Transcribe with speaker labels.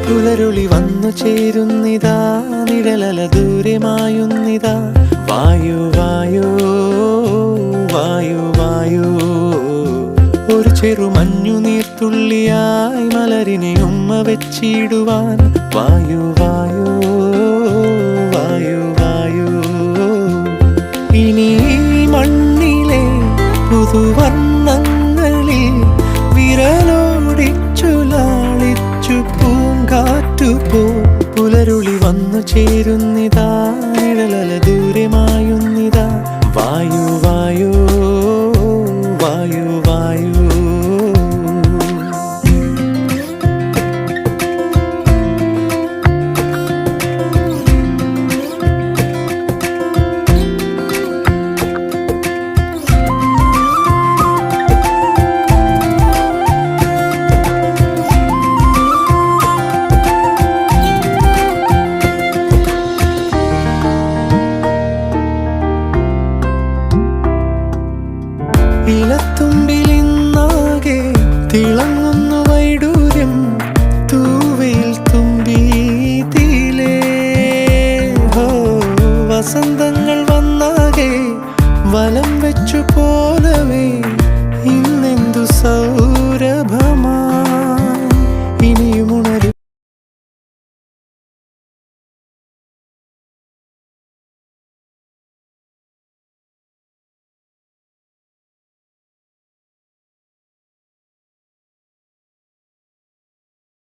Speaker 1: പുലരുളി വന്നു ചേരുന്നിതാ, നിഴലല ദൂരെ മായുന്നിതാ. വായു വായു വായു വായു, ഒരു ചെറു മഞ്ഞു നീർത്തുള്ളിയായി മലരിനെ ഉമ്മ വെച്ചിടുവാൻ. വായു വായു വായു വായു, ഇനി മണ്ണിലെ പുതുവർണ്ണങ്ങളിൽ വിരലോടിച്ചു ലാളിച്ചു പൂങ്കാറ്റുപോ. പുലരുളി വന്നു ചേരുന്നിതാ, നിഴലല ദൂരെ മായുന്നിതാ. വായു വായു വായു വായു. ഇലത്തുമ്പിലിന്നാകെ തിളങ്ങുന്നു വൈഡൂര്യം, തൂവയിൽ തുമ്പീതിലേ. വസന്തങ്ങൾ വന്നാകെ വലം വെച്ചു പോ